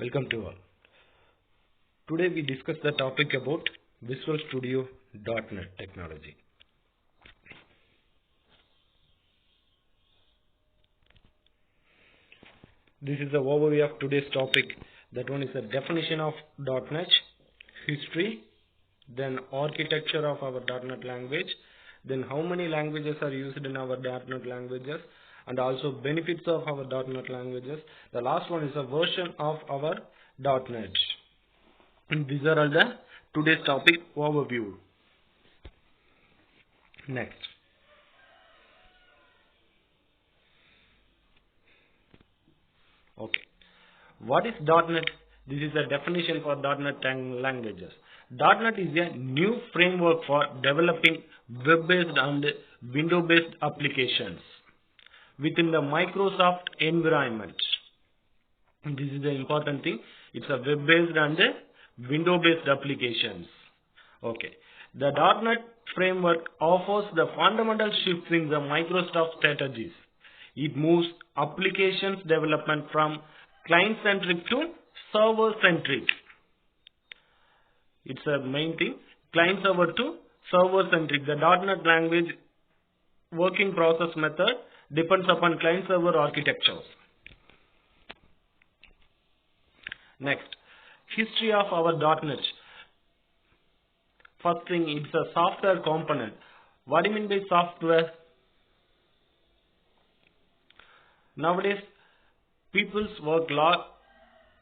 Welcome to all. Today we discuss the topic about Visual Studio .NET technology. This is the overview of today's topic. That one is the definition of .NET, history, then architecture of our .NET language, then how many languages are used in our .NET languages, and also benefits of our .NET languages. The last one is a version of our .NET. And these are all the today's topic overview. Next. Okay. What is .NET? This is the definition for .NET languages. .NET is a new framework for developing web-based and window-based applications within the Microsoft environment. This is the important thing. It's a web-based and window-based applications. Okay. The .NET framework offers the fundamental shifts in the Microsoft strategies. It moves applications development from client-centric to server-centric. It's a main thing. Client-server to server-centric. The .NET language working process method depends upon client-server architectures. Next, history of our .NET. First thing, it's a software component. What do you mean by software? Nowadays, people's work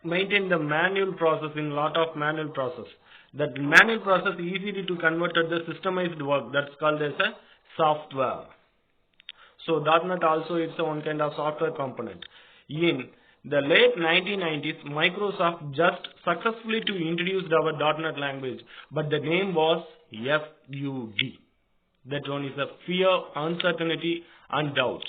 maintain the manual processing, lot of manual process. That manual process is easy to convert to the systemized work. That's called as a software. So .NET also is one kind of software component. In the late 1990s, Microsoft just successfully to introduce our .NET language, but the name was FUD. That one is a fear, uncertainty, and doubt.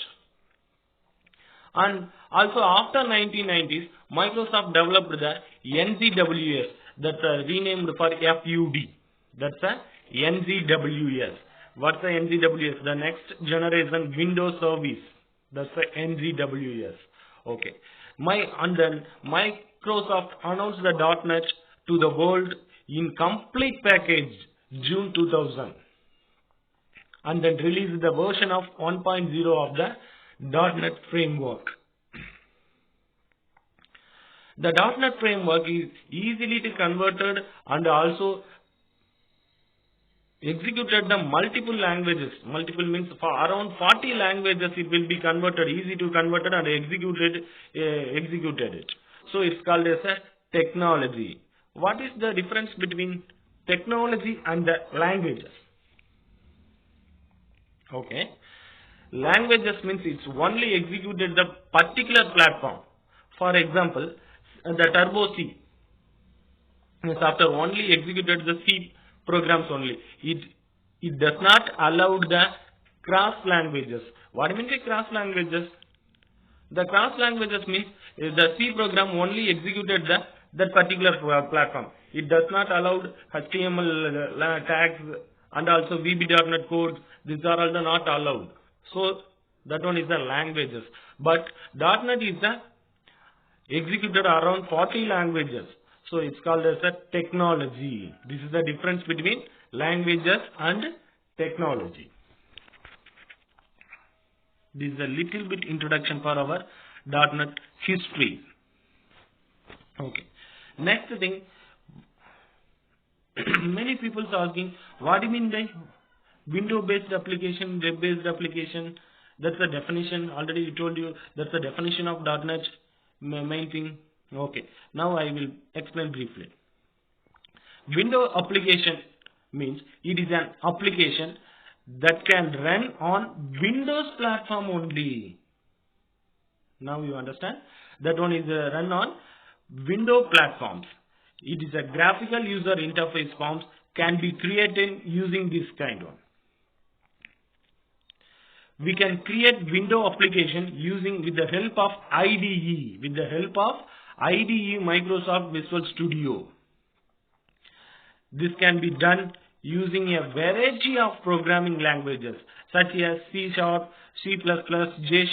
And also after 1990s, Microsoft developed the NZWS. That's renamed for FUD. That's a NZWS. What's the NZWS? The next generation Windows Service. That's the NZWS. Okay. And then Microsoft announced the .NET to the world in complete package June 2000. And then released the version of 1.0 of the .NET framework. The .NET framework is easily converted and also executed the multiple languages. Multiple means for around 40 languages it will be converted, easy to convert it and executed it. So it's called as a technology. What is the difference between technology and the languages? Okay. Languages means it's only executed the particular platform. For example, the Turbo C is after only executed the C programs only. It does not allow the cross languages. What do you mean by cross languages? The cross languages means the C program only executed that particular platform. It does not allow HTML tags and also VB.NET codes. These are all not allowed. So that one is the languages. But .NET is executed around 40 languages. So it's called as a technology. This is the difference between languages and technology. This is a little bit introduction for our .NET history. Okay. Next thing, many people are asking, what do you mean by window-based application, web-based application? That's the definition. Already I told you that's the definition of .NET main thing. Okay. Now I will explain briefly. Window application means it is an application that can run on Windows platform only. Now you understand? That one is run on window platforms. It is a graphical user interface forms can be created using this kind one. We can create window application using with the help of IDE. With the help of IDE Microsoft Visual Studio. This can be done using a variety of programming languages such as C#, C++, J#,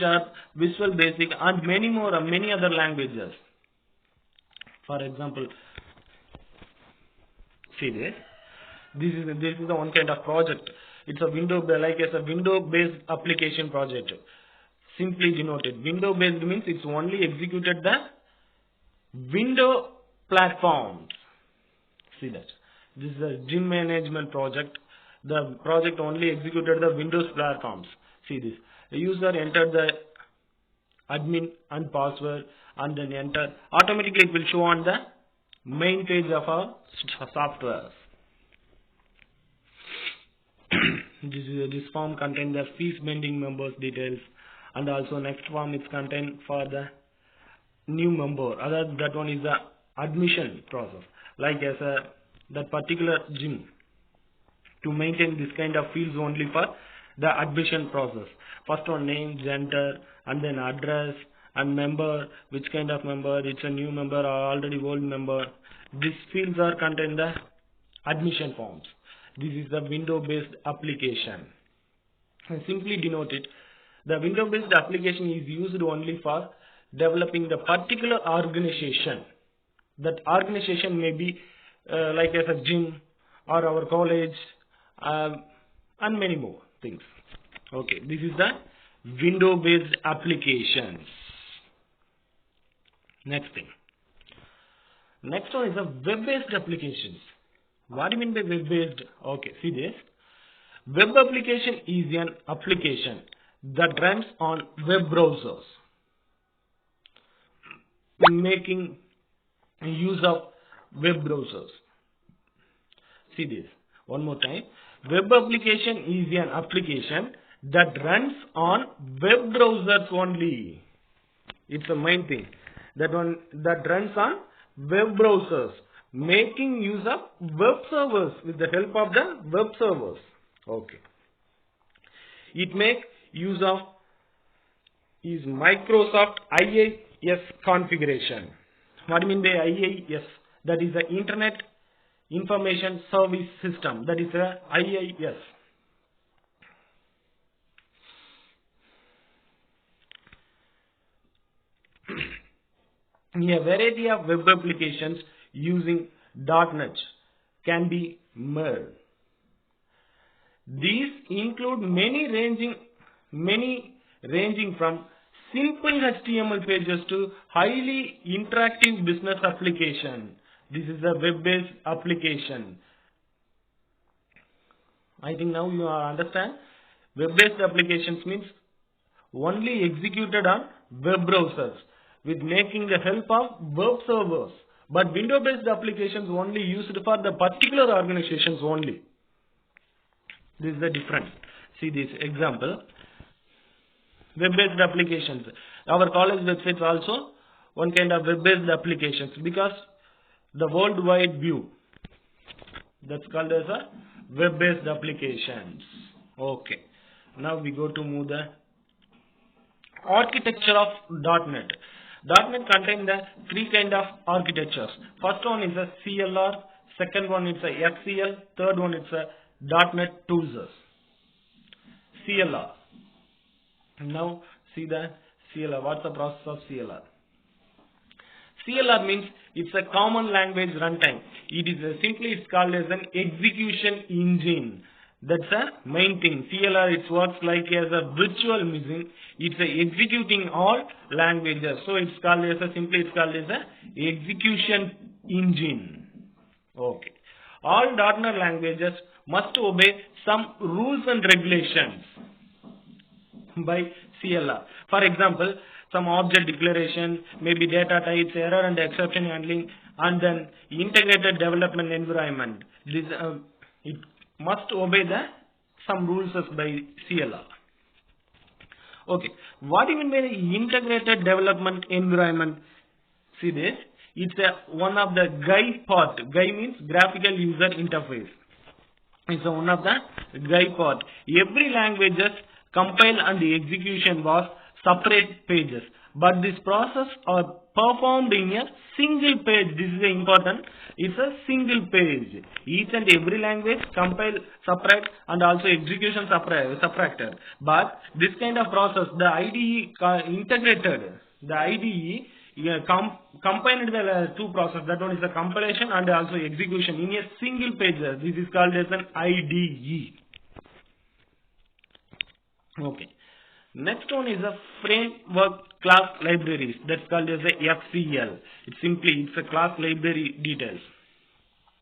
Visual Basic and many other languages. For example, see this. This is the one kind of project. It's a window based application project. Simply denoted. Window based means it's only executed the window platforms. See that. This is a gym management project. The project only executed the Windows platforms. See this. The user entered the admin and password and then enter. Automatically it will show on the main page of our software. This form contains the fees pending members details, and also next form is contained for the new member. That one is the admission process. Like as that particular gym, to maintain this kind of fields only for the admission process. First one name, gender, and then address and member, which kind of member, it's a new member or already old member. These fields are contained in the admission forms. This is the window based application. And simply denote it. The window based application is used only for developing the particular organization. That organization may be like as a gym or our college and many more things. Okay, this is the window based applications. Next thing. Next one is the web based applications. What do you mean by web based? Okay, see this. Web application is an application that runs on web browsers, making use of web browsers. See this one more time. Web application is an application that runs on web browsers only. It's the main thing. That one that runs on web browsers, making use of web servers with the help of the web servers. Okay. It makes use of is Microsoft IIS configuration. What do you mean by IIS? That is the Internet Information Service System. That is the IIS. A variety of web applications using .NET can be made. These include many ranging from simple HTML pages to highly interactive business application. This is a web-based application. I think now you understand. Web-based applications means only executed on web browsers with making the help of web servers. But window-based applications only used for the particular organizations only. This is the difference. See this example. Web-based applications. Our college websites also one kind of web-based applications because the worldwide view. That's called as a web-based applications. Okay. Now we go to move the architecture of .NET. .NET contains the three kind of architectures. First one is a CLR, second one is a FCL, third one is a .NET Tools. CLR. Now see the CLR. What's the process of CLR? CLR means it's a common language runtime. It is it's called as an execution engine. That's the main thing. CLR, it works like as a virtual machine. It's executing all languages. So it's called as it's called as a execution engine. Okay. All .NET languages must obey some rules and regulations by CLR. For example, some object declaration, maybe data types, error and exception handling, and then integrated development environment. This it must obey some rules by CLR. Okay, what do you mean by integrated development environment? See this, it's one of the GUI part. GUI means graphical user interface. It's one of the GUI part. Every language's compile and the execution was separate pages, but this process are performed in a single page. This is important. It's a single page. Each and every language compile separate and also execution subtracted. But this kind of process, the IDE integrated. The IDE combined the two processes. That one is the compilation and also execution in a single page. This is called as an IDE. Okay. Next one is a framework class libraries. That's called as a FCL. It's a class library details.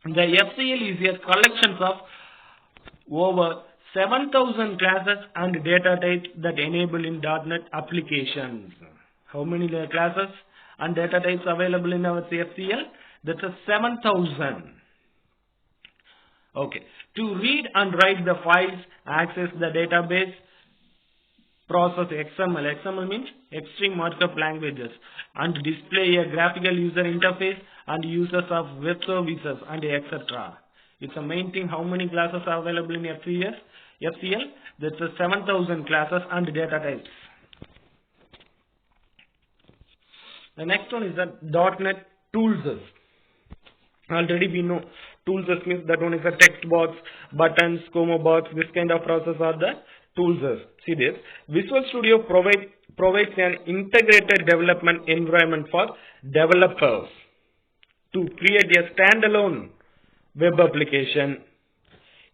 The FCL is a collection of over 7,000 classes and data types that enable in .NET applications. How many classes and data types available in our FCL? That's a 7,000. Okay. To read and write the files, access the database, process XML. XML means extreme markup languages, and display a graphical user interface and users of web services and etc. It's the main thing. How many classes are available in FCL? That's a 7,000 classes and data types. The next one is the .NET tools. Already we know tools means that one is a text box, buttons, combo box. This kind of process are the tools. See this. Visual Studio provides an integrated development environment for developers to create a standalone web application,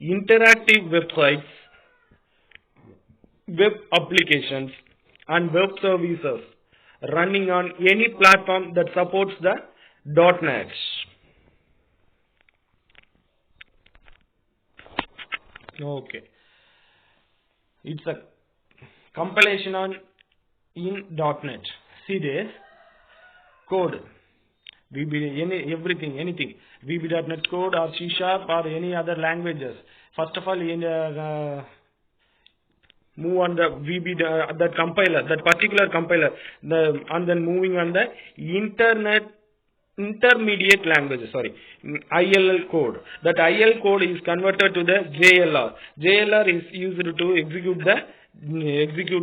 interactive websites, web applications, and web services running on any platform that supports the .NET. Okay. It's a compilation on in .NET. See this code. Anything. VB.NET code or C# or any other languages. First of all, move on the VB, that compiler, that particular compiler, and then moving on the intermediate languages, ILL code. That ILL code is converted to the JLR. JLR is used to execute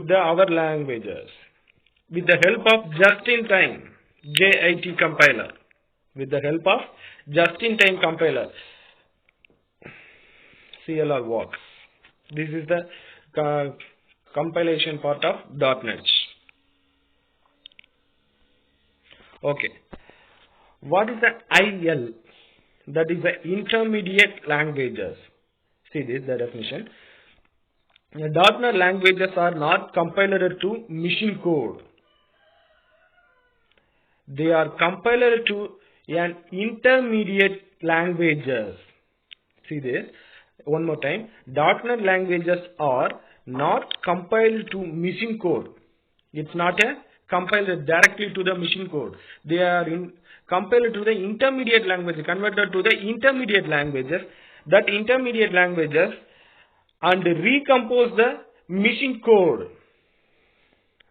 the our languages with the help of just-in-time JIT compiler. With the help of just-in-time compiler, CLR works. This is the compilation part of .NET. Okay. What is the IL? That is the intermediate languages. See this, the definition. The .NET languages are not compiled to machine code. They are compiled to an intermediate languages. See this one more time. .NET languages are not compiled to machine code. It's not a compiled directly to the machine code. They are compiled to the intermediate language, converted to the intermediate languages. That intermediate languages and recompose the machine code.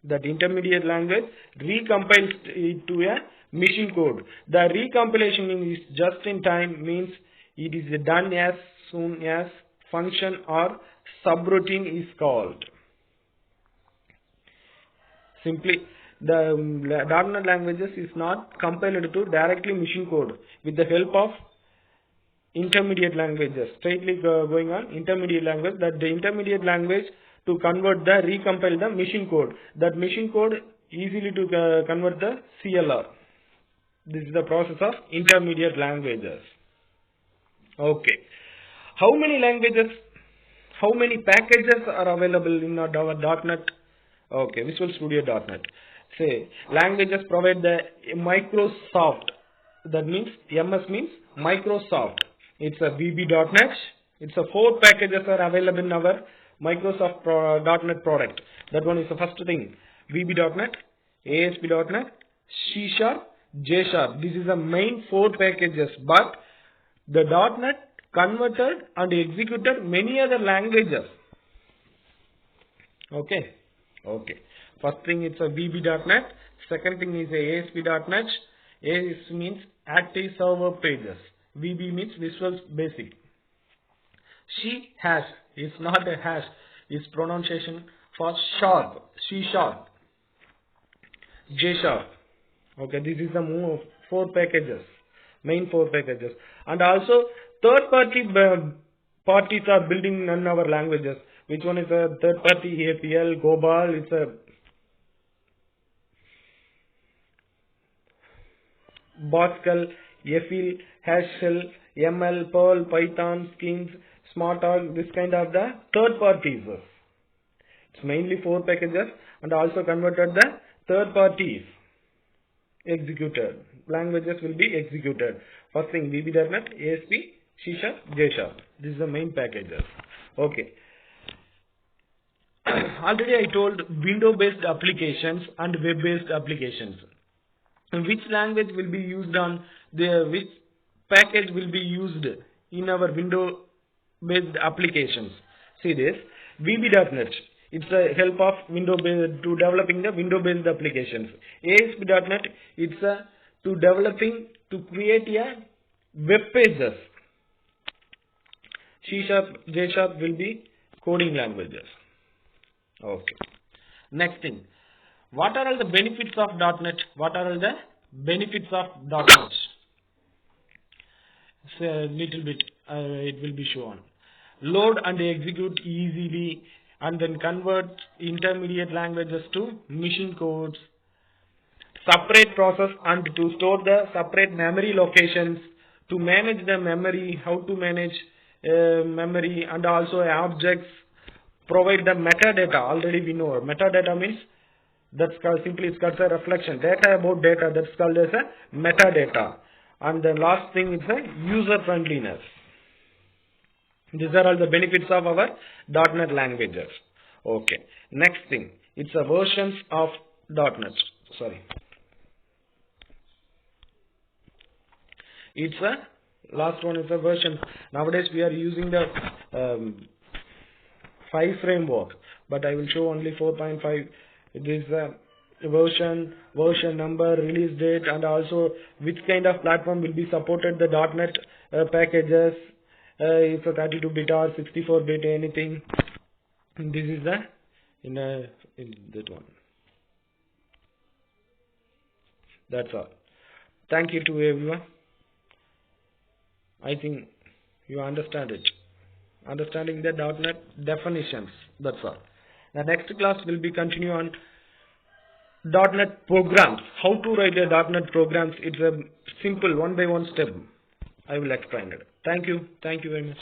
That intermediate language recompiles it to a machine code. The recompilation is just in time, means it is done as soon as function or subroutine is called. Simply, the .NET languages is not compiled to directly machine code with the help of intermediate languages. Straightly going on intermediate language. That the intermediate language to convert the recompile the machine code. That machine code easily to convert the CLR. This is the process of intermediate languages. Okay. How many languages, how many packages are available in our .NET? Okay, Visual Studio .NET. Say, languages provide the Microsoft. That means, MS means Microsoft. It's a VB.NET. It's a 4 packages are available in our Microsoft .NET product. That one is the first thing. VB.NET, ASP.NET, C#, J#. This is the main 4 packages. But the .NET converted and executed many other languages. Okay. Okay. First thing is a VB.NET. Second thing is a ASP.NET. AS means Active Server Pages. VB means Visual Basic. C# is not a hash. It's pronunciation for sharp. C#, J#. Okay, this is the 4 packages. Main 4 packages. And also third parties are building in our languages. Which one is a third party? APL, Gobal. It's a Pascal, Eiffel, Haskell, ML, Perl, Python, Skins, Smalltalk, this kind of the third parties. It's mainly 4 packages and also converted the third parties executed. Languages will be executed. First thing VB.NET, ASP, C#, J#. This is the main packages. Okay. Already I told window-based applications and web-based applications. Which language will be used on which package will be used in our window-based applications? See this, VB.NET. It's a help of to developing the window-based applications. ASP.NET. It's to create a web pages. C#, J# will be coding languages. Okay. Next thing. What are all the benefits of .NET? What are all the benefits of .NET? It's a little bit, it will be shown. Load and execute easily and then convert intermediate languages to machine codes. Separate process and to store the separate memory locations. To manage the memory, how to manage memory and also objects. Provide the metadata. Already we know metadata means that's called simply it's called a reflection. Data about data, that's called as a metadata. And the last thing is a user friendliness. These are all the benefits of our .NET languages. Okay. Next thing, it's a versions of .NET. Sorry. It's a last one is a version. Nowadays we are using the 5 framework, but I will show only 4.5. It is version number, release date, and also which kind of platform will be supported the .NET packages. It's a 32-bit or 64-bit, anything. This is the in that one. That's all. Thank you to everyone. I think you understand it. Understanding the .NET definitions. That's all. The next class will be continue on .NET programs. How to write a .NET programs. It's a simple one by one step. I will explain it. Thank you. Thank you very much.